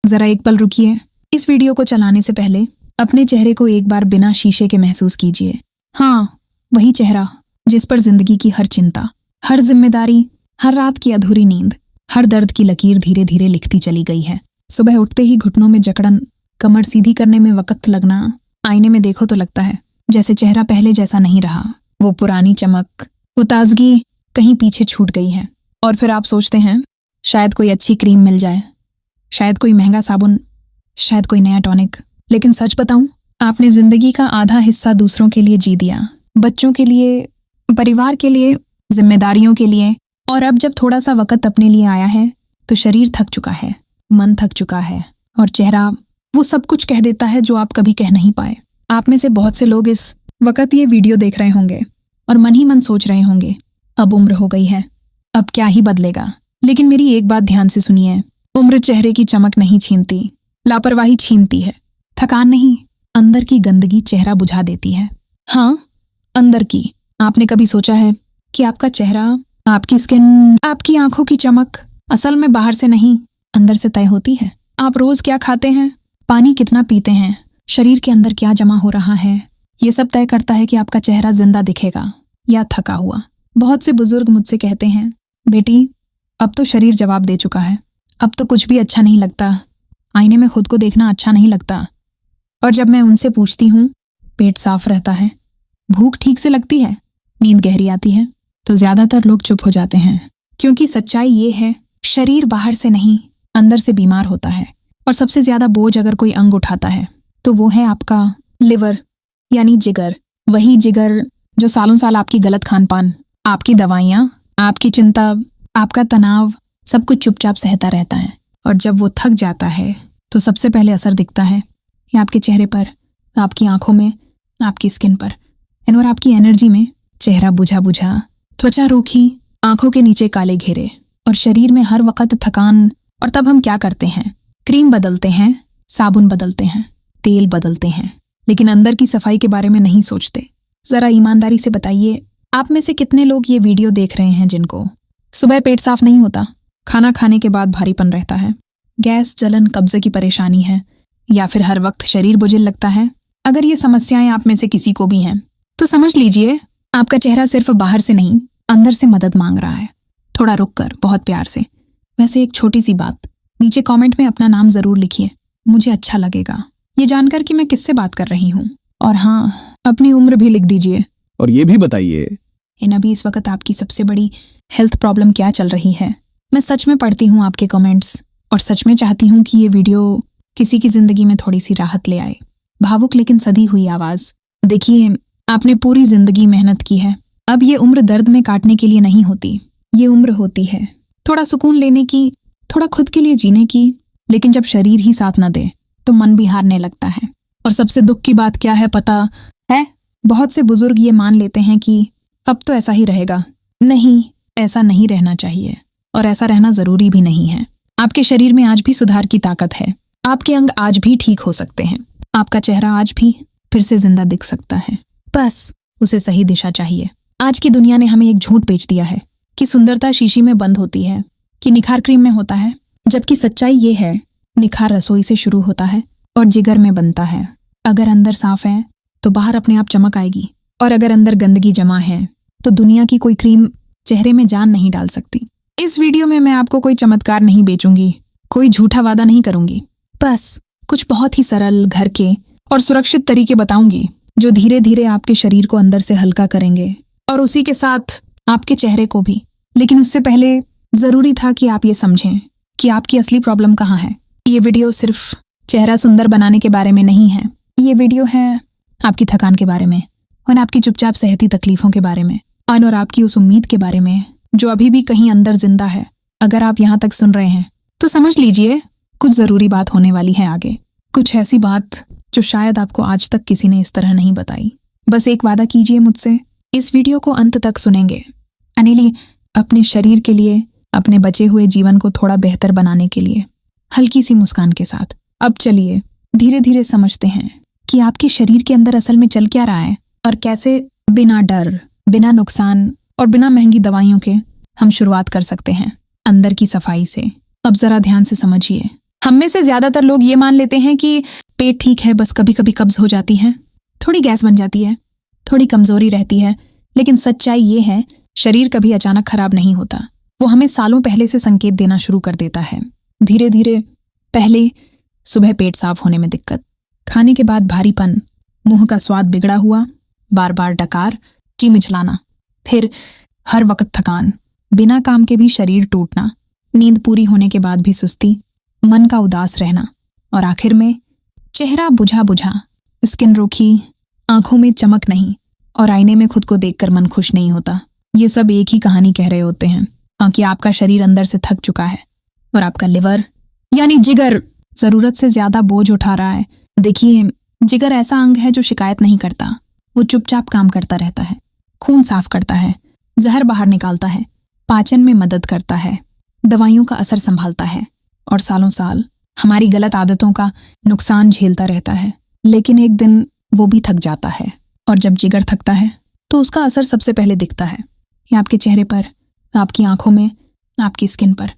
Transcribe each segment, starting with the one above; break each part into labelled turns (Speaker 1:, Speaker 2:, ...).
Speaker 1: जरा एक पल रुकिए। इस वीडियो को चलाने से पहले अपने चेहरे को एक बार बिना शीशे के महसूस कीजिए। हाँ, वही चेहरा जिस पर जिंदगी की हर चिंता, हर जिम्मेदारी, हर रात की अधूरी नींद, हर दर्द की लकीर धीरे धीरे लिखती चली गई है। सुबह उठते ही घुटनों में जकड़न, कमर सीधी करने में वक्त लगना, आईने में देखो तो लगता है जैसे चेहरा पहले जैसा नहीं रहा। वो पुरानी चमक, वो ताजगी कहीं पीछे छूट गई है। और फिर आप सोचते हैं शायद कोई अच्छी क्रीम मिल जाए, शायद कोई महंगा साबुन, शायद कोई नया टॉनिक। लेकिन सच बताऊं, आपने जिंदगी का आधा हिस्सा दूसरों के लिए जी दिया, बच्चों के लिए, परिवार के लिए, जिम्मेदारियों के लिए। और अब जब थोड़ा सा वक्त अपने लिए आया है तो शरीर थक चुका है, मन थक चुका है और चेहरा वो सब कुछ कह देता है जो आप कभी कह नहीं पाए। आप में से बहुत से लोग इस वक्त ये वीडियो देख रहे होंगे और मन ही मन सोच रहे होंगे, अब उम्र हो गई है, अब क्या ही बदलेगा। लेकिन मेरी एक बात ध्यान से सुनिए, उम्र चेहरे की चमक नहीं छीनती, लापरवाही छीनती है। थकान नहीं, अंदर की गंदगी चेहरा बुझा देती है। हाँ, अंदर की। आपने कभी सोचा है कि आपका चेहरा, आपकी स्किन, आपकी आंखों की चमक असल में बाहर से नहीं, अंदर से तय होती है? आप रोज क्या खाते हैं, पानी कितना पीते हैं, शरीर के अंदर क्या जमा हो रहा है, ये सब तय करता है कि आपका चेहरा जिंदा दिखेगा या थका हुआ। बहुत से बुजुर्ग मुझसे कहते हैं, बेटी अब तो शरीर जवाब दे चुका है, अब तो कुछ भी अच्छा नहीं लगता, आईने में खुद को देखना अच्छा नहीं लगता। और जब मैं उनसे पूछती हूँ, पेट साफ रहता है, भूख ठीक से लगती है, नींद गहरी आती है, तो ज्यादातर लोग चुप हो जाते हैं। क्योंकि सच्चाई ये है, शरीर बाहर से नहीं, अंदर से बीमार होता है। और सबसे ज्यादा बोझ अगर कोई अंग उठाता है तो वो है आपका लिवर, यानी जिगर। वही जिगर जो सालों साल आपकी गलत खान पान, आपकी दवाइयाँ, आपकी चिंता, आपका तनाव सब कुछ चुपचाप सहता रहता है। और जब वो थक जाता है तो सबसे पहले असर दिखता है ये आपके चेहरे पर, आपकी आंखों में, आपकी स्किन पर और आपकी एनर्जी में। चेहरा बुझा बुझा, त्वचा रूखी, आंखों के नीचे काले घेरे और शरीर में हर वक्त थकान। और तब हम क्या करते हैं? क्रीम बदलते हैं, साबुन बदलते हैं, तेल बदलते हैं, लेकिन अंदर की सफाई के बारे में नहीं सोचते। जरा ईमानदारी से बताइए, आप में से कितने लोग ये वीडियो देख रहे हैं जिनको सुबह पेट साफ नहीं होता, खाना खाने के बाद भारीपन रहता है, गैस, जलन, कब्जे की परेशानी है, या फिर हर वक्त शरीर बोझिल लगता है? अगर ये समस्याएं आप में से किसी को भी हैं तो समझ लीजिए आपका चेहरा सिर्फ बाहर से नहीं, अंदर से मदद मांग रहा है। थोड़ा रुक कर, बहुत प्यार से। वैसे एक छोटी सी बात, नीचे कमेंट में अपना नाम जरूर लिखिए, मुझे अच्छा लगेगा ये जानकर कि मैं किससे बात कर रही हूँ। और हाँ, अपनी उम्र भी लिख दीजिए।
Speaker 2: और ये भी बताइए
Speaker 1: इन अभी इस वक्त आपकी सबसे बड़ी हेल्थ प्रॉब्लम क्या चल रही है। मैं सच में पढ़ती हूँ आपके कमेंट्स और सच में चाहती हूँ कि ये वीडियो किसी की जिंदगी में थोड़ी सी राहत ले आए। भावुक लेकिन सधी हुई आवाज। देखिए, आपने पूरी जिंदगी मेहनत की है, अब ये उम्र दर्द में काटने के लिए नहीं होती, ये उम्र होती है थोड़ा सुकून लेने की, थोड़ा खुद के लिए जीने की। लेकिन जब शरीर ही साथ न दे तो मन भी हारने लगता है। और सबसे दुख की बात क्या है पता है? बहुत से बुजुर्ग ये मान लेते हैं कि अब तो ऐसा ही रहेगा। नहीं, ऐसा नहीं रहना चाहिए और ऐसा रहना जरूरी भी नहीं है। आपके शरीर में आज भी सुधार की ताकत है, आपके अंग आज भी ठीक हो सकते हैं, आपका चेहरा आज भी फिर से जिंदा दिख सकता है। बस उसे सही दिशा चाहिए। आज की दुनिया ने हमें एक झूठ बेच दिया है कि सुंदरता शीशी में बंद होती है, कि निखार क्रीम में होता है, जबकि सच्चाई ये है निखार रसोई से शुरू होता है और जिगर में बनता है। अगर अंदर साफ है तो बाहर अपने आप चमक आएगी, और अगर अंदर गंदगी जमा है तो दुनिया की कोई क्रीम चेहरे में जान नहीं डाल सकती। इस वीडियो में मैं आपको कोई चमत्कार नहीं बेचूंगी, कोई झूठा वादा नहीं करूंगी, बस कुछ बहुत ही सरल, घर के और सुरक्षित तरीके बताऊंगी जो धीरे धीरे आपके शरीर को अंदर से हल्का करेंगे और उसी के साथ आपके चेहरे को भी। लेकिन उससे पहले जरूरी था कि आप ये समझें कि आपकी असली प्रॉब्लम कहाँ है। ये वीडियो सिर्फ चेहरा सुंदर बनाने के बारे में नहीं है, ये वीडियो है आपकी थकान के बारे में और आपकी चुपचाप सेहती तकलीफों के बारे में और आपकी उस उम्मीद के बारे में जो अभी भी कहीं अंदर जिंदा है। अगर आप यहाँ तक सुन रहे हैं तो समझ लीजिए कुछ जरूरी बात होने वाली है आगे, कुछ ऐसी बात जो शायद आपको आज तक किसी ने इस तरह नहीं बताई। बस एक वादा कीजिए मुझसे, इस वीडियो को अंत तक सुनेंगे, अनिली अपने शरीर के लिए, अपने बचे हुए जीवन को थोड़ा बेहतर बनाने के लिए, हल्की सी मुस्कान के साथ। अब चलिए धीरे धीरे समझते हैं कि आपके शरीर के अंदर असल में चल क्या रहा है और कैसे बिना डर, बिना नुकसान और बिना महंगी दवाइयों के हम शुरुआत कर सकते हैं अंदर की सफाई से। अब जरा ध्यान से समझिए, हम में से ज्यादातर लोग ये मान लेते हैं कि पेट ठीक है, बस कभी कभी कब्ज हो जाती है, थोड़ी गैस बन जाती है, थोड़ी कमजोरी रहती है। लेकिन सच्चाई ये है, शरीर कभी अचानक खराब नहीं होता। वो हमें सालों पहले से संकेत देना शुरू कर देता है। धीरे धीरे, पहले सुबह पेट साफ होने में दिक्कत, खाने के बाद भारीपन, मुंह का स्वाद बिगड़ा हुआ, बार बार डकार, जी मिचलाना, फिर हर वक्त थकान, बिना काम के भी शरीर टूटना, नींद पूरी होने के बाद भी सुस्ती, मन का उदास रहना, और आखिर में चेहरा बुझा बुझा, स्किन रूखी, आंखों में चमक नहीं, और आईने में खुद को देखकर मन खुश नहीं होता। ये सब एक ही कहानी कह रहे होते हैं, क्योंकि आपका शरीर अंदर से थक चुका है और आपका लिवर यानी जिगर जरूरत से ज्यादा बोझ उठा रहा है। देखिए, जिगर ऐसा अंग है जो शिकायत नहीं करता। वो चुपचाप काम करता रहता है, खून साफ करता है, जहर बाहर निकालता है, पाचन में मदद करता है, दवाइयों का असर संभालता है और सालों साल हमारी गलत आदतों का नुकसान झेलता रहता है। लेकिन एक दिन वो भी थक जाता है, और जब जिगर थकता है तो उसका असर सबसे पहले दिखता है। ये आपके चेहरे पर, आपकी आंखों में, आपकी स्किन पर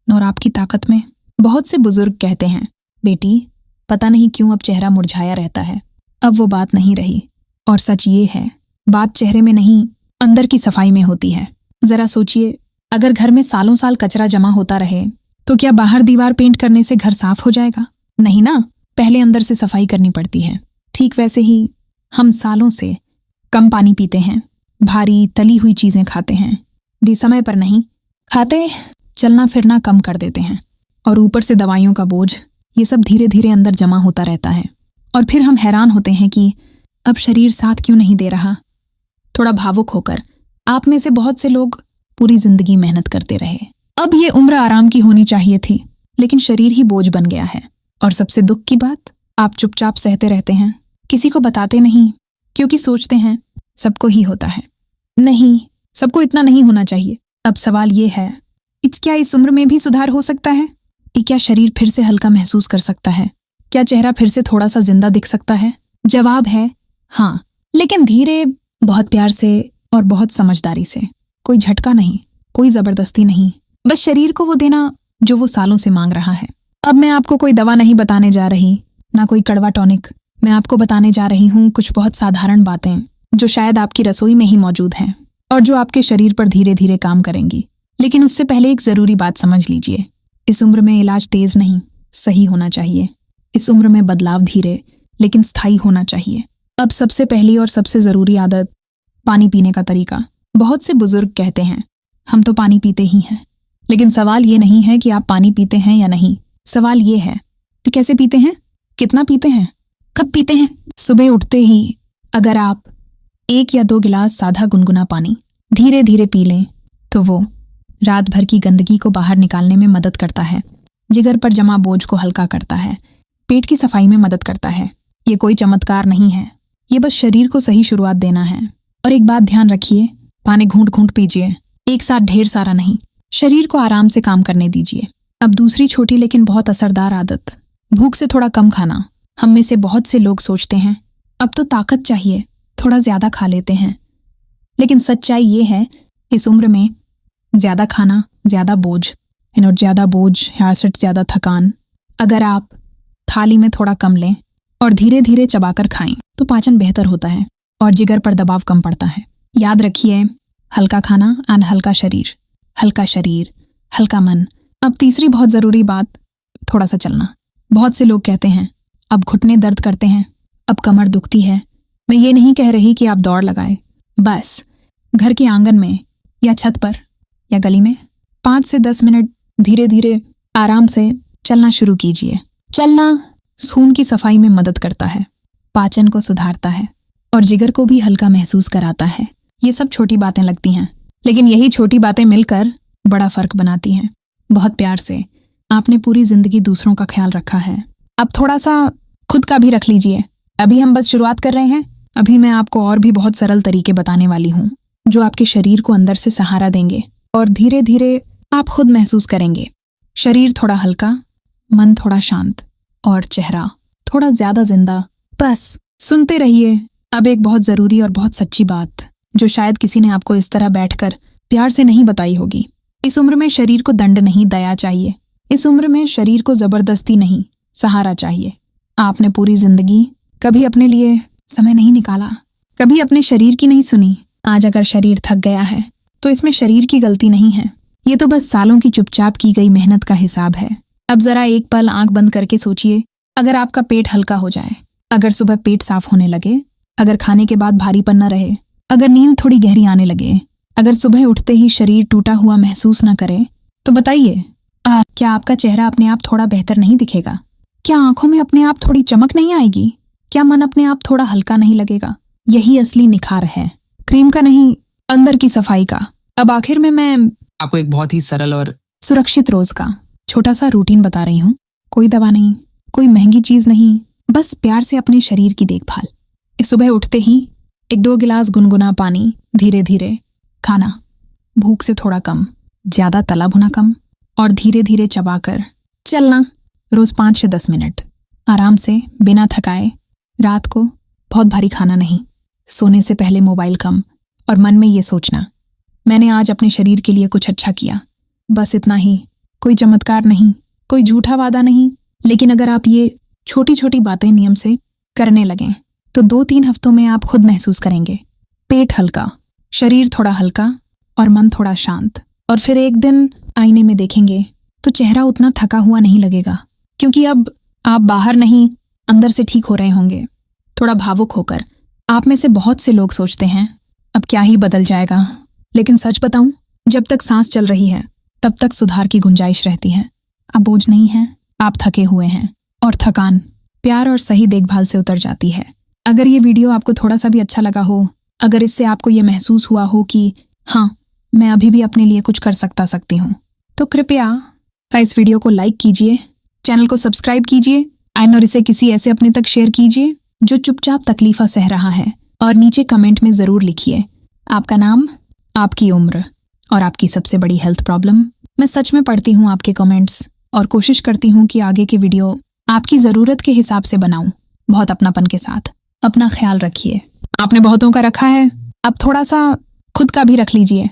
Speaker 1: और आपकी ताकत में। बहुत से बुजुर्ग कहते हैं, बेटी पता नहीं क्यों अब चेहरा मुरझाया रहता है। अब वो बात नहीं रही, और सच ये है, बात चेहरे में नहीं, अंदर की सफाई में होती है। जरा सोचिए, अगर घर में सालों साल कचरा जमा होता रहे तो क्या बाहर दीवार पेंट करने से घर साफ हो जाएगा? नहीं ना, पहले अंदर से सफाई करनी पड़ती है। ठीक वैसे ही हम सालों से कम पानी पीते हैं, भारी तली हुई चीजें खाते हैं, समय पर नहीं खाते, चलना फिरना कम कर देते हैं, और ऊपर से दवाइयों का बोझ, ये सब धीरे धीरे अंदर जमा होता रहता है। और फिर हम हैरान होते हैं कि अब शरीर साथ क्यों नहीं दे रहा। थोड़ा भावुक होकर, आप में से बहुत से लोग पूरी जिंदगी मेहनत करते रहे, अब ये उम्र आराम की होनी चाहिए थी, लेकिन शरीर ही बोझ बन गया है। और सबसे दुख की बात, आप चुपचाप सहते रहते हैं, किसी को बताते नहीं, क्योंकि सोचते हैं सबको ही होता है। नहीं, सबको इतना नहीं होना चाहिए। अब सवाल ये है, क्या इस उम्र में भी सुधार हो सकता है? क्या शरीर फिर से हल्का महसूस कर सकता है? क्या चेहरा फिर से थोड़ा सा जिंदा दिख सकता है? जवाब है हाँ, लेकिन धीरे, बहुत प्यार से और बहुत समझदारी से। कोई झटका नहीं, कोई जबरदस्ती नहीं, बस शरीर को वो देना जो वो सालों से मांग रहा है। अब मैं आपको कोई दवा नहीं बताने जा रही, ना कोई कड़वा टॉनिक। मैं आपको बताने जा रही हूँ कुछ बहुत साधारण बातें जो शायद आपकी रसोई में ही मौजूद हैं और जो आपके शरीर पर धीरे धीरे काम करेंगी। लेकिन उससे पहले एक जरूरी बात समझ लीजिए, इस उम्र में इलाज तेज नहीं, सही होना चाहिए। इस उम्र में बदलाव धीरे लेकिन स्थायी होना चाहिए। अब सबसे पहली और सबसे जरूरी आदत, पानी पीने का तरीका। बहुत से बुजुर्ग कहते हैं हम तो पानी पीते ही हैं, लेकिन सवाल ये नहीं है कि आप पानी पीते हैं या नहीं। सवाल ये है कि कैसे पीते हैं, कितना पीते हैं, कब पीते हैं। सुबह उठते ही अगर आप 1 या 2 गिलास सादा गुनगुना पानी धीरे धीरे पी लें तो वो रात भर की गंदगी को बाहर निकालने में मदद करता है, जिगर पर जमा बोझ को हल्का करता है, पेट की सफाई में मदद करता है। ये कोई चमत्कार नहीं है, ये बस शरीर को सही शुरुआत देना है। और एक बात ध्यान रखिए, पानी घूंट घूंट पीजिए, एक साथ ढेर सारा नहीं। शरीर को आराम से काम करने दीजिए। अब दूसरी छोटी लेकिन बहुत असरदार आदत, भूख से थोड़ा कम खाना। हम में से बहुत से लोग सोचते हैं अब तो ताकत चाहिए, थोड़ा ज्यादा खा लेते हैं। लेकिन सच्चाई ये है, इस उम्र में ज्यादा खाना ज्यादा बोझ, ज्यादा बोझ यासट ज्यादा थकान। अगर आप थाली में थोड़ा कम लें और धीरे धीरे चबाकर खाएं तो पाचन बेहतर होता है और जिगर पर दबाव कम पड़ता है। याद रखिए, हल्का खाना और हल्का शरीर, हल्का शरीर हल्का मन। अब तीसरी बहुत जरूरी बात, थोड़ा सा चलना। बहुत से लोग कहते हैं अब घुटने दर्द करते हैं, अब कमर दुखती है। मैं ये नहीं कह रही कि आप दौड़ लगाएं, बस घर के आंगन में या छत पर या गली में 5 से 10 मिनट धीरे धीरे आराम से चलना शुरू कीजिए। चलना खून की सफाई में मदद करता है, पाचन को सुधारता है और जिगर को भी हल्का महसूस कराता है। ये सब छोटी बातें लगती हैं, लेकिन यही छोटी बातें मिलकर बड़ा फर्क बनाती हैं। बहुत प्यार से आपने पूरी जिंदगी दूसरों का ख्याल रखा है, अब थोड़ा सा खुद का भी रख लीजिए। अभी हम बस शुरुआत कर रहे हैं। अभी मैं आपको और भी बहुत सरल तरीके बताने वाली हूँ जो आपके शरीर को अंदर से सहारा देंगे और धीरे धीरे आप खुद महसूस करेंगे शरीर थोड़ा हल्का, मन थोड़ा शांत और चेहरा थोड़ा ज्यादा जिंदा। बस सुनते रहिए। अब एक बहुत जरूरी और बहुत सच्ची बात जो शायद किसी ने आपको इस तरह बैठकर प्यार से नहीं बताई होगी। इस उम्र में शरीर को दंड नहीं, दया चाहिए। इस उम्र में शरीर को जबरदस्ती नहीं, सहारा चाहिए। आपने पूरी जिंदगी कभी अपने लिए समय नहीं निकाला, कभी अपने शरीर की नहीं सुनी। आज अगर शरीर थक गया है तो इसमें शरीर की गलती नहीं है, ये तो बस सालों की चुपचाप की गई मेहनत का हिसाब है। अब जरा एक पल आंख बंद करके सोचिए, अगर आपका पेट हल्का हो जाए, अगर सुबह पेट साफ होने लगे, अगर खाने के बाद भारीपन न रहे, अगर नींद थोड़ी गहरी आने लगे, अगर सुबह उठते ही शरीर टूटा हुआ महसूस न करे, तो बताइए क्या आपका चेहरा अपने आप थोड़ा बेहतर नहीं दिखेगा? क्या आंखों में अपने आप थोड़ी चमक नहीं आएगी? क्या मन अपने आप थोड़ा हल्का नहीं लगेगा? यही असली निखार है, क्रीम का नहीं, अंदर की सफाई का। अब आखिर में मैं
Speaker 2: आपको एक बहुत ही सरल और
Speaker 1: सुरक्षित रोज का छोटा सा रूटीन बता रही हूँ। कोई दवा नहीं, कोई महंगी चीज नहीं, बस प्यार से अपने शरीर की देखभाल। इस सुबह उठते ही 1-2 गिलास गुनगुना पानी, धीरे धीरे खाना, भूख से थोड़ा कम, ज्यादा तला भुना कम, और धीरे धीरे चबाकर चलना। रोज 5 से 10 मिनट आराम से, बिना थकाए। रात को बहुत भारी खाना नहीं, सोने से पहले मोबाइल कम, और मन में ये सोचना, मैंने आज अपने शरीर के लिए कुछ अच्छा किया। बस इतना ही, कोई चमत्कार नहीं, कोई झूठा वादा नहीं, लेकिन अगर आप ये छोटी छोटी बातें नियम से करने लगें तो 2-3 हफ्तों में आप खुद महसूस करेंगे पेट हल्का, शरीर थोड़ा हल्का और मन थोड़ा शांत। और फिर एक दिन आईने में देखेंगे तो चेहरा उतना थका हुआ नहीं लगेगा, क्योंकि अब आप बाहर नहीं, अंदर से ठीक हो रहे होंगे, थोड़ा भावुक होकर। आप में से बहुत से लोग सोचते हैं अब क्या ही बदल जाएगा, लेकिन सच बताऊं, जब तक सांस चल रही है तब तक सुधार की गुंजाइश रहती है। आप बोझ नहीं हैं, आप थके हुए हैं, और थकान प्यार और सही देखभाल से उतर जाती है। अगर ये वीडियो आपको थोड़ा सा भी अच्छा लगा हो, अगर इससे आपको ये महसूस हुआ हो कि हाँ, मैं अभी भी अपने लिए कुछ कर सकती हूँ, तो कृपया इस वीडियो को लाइक कीजिए, चैनल को सब्सक्राइब कीजिए, और इसे किसी ऐसे अपने तक शेयर कीजिए जो चुपचाप तकलीफा सह रहा है। और नीचे कमेंट में जरूर लिखिए आपका नाम, आपकी उम्र और आपकी सबसे बड़ी हेल्थ प्रॉब्लम। मैं सच में पढ़ती हूँ आपके कमेंट्स और कोशिश करती हूँ कि आगे के वीडियो आपकी ज़रूरत के हिसाब से बनाऊं, बहुत अपनापन के साथ। अपना ख्याल रखिए। आपने बहुतों का रखा है, अब थोड़ा सा खुद का भी रख लीजिए।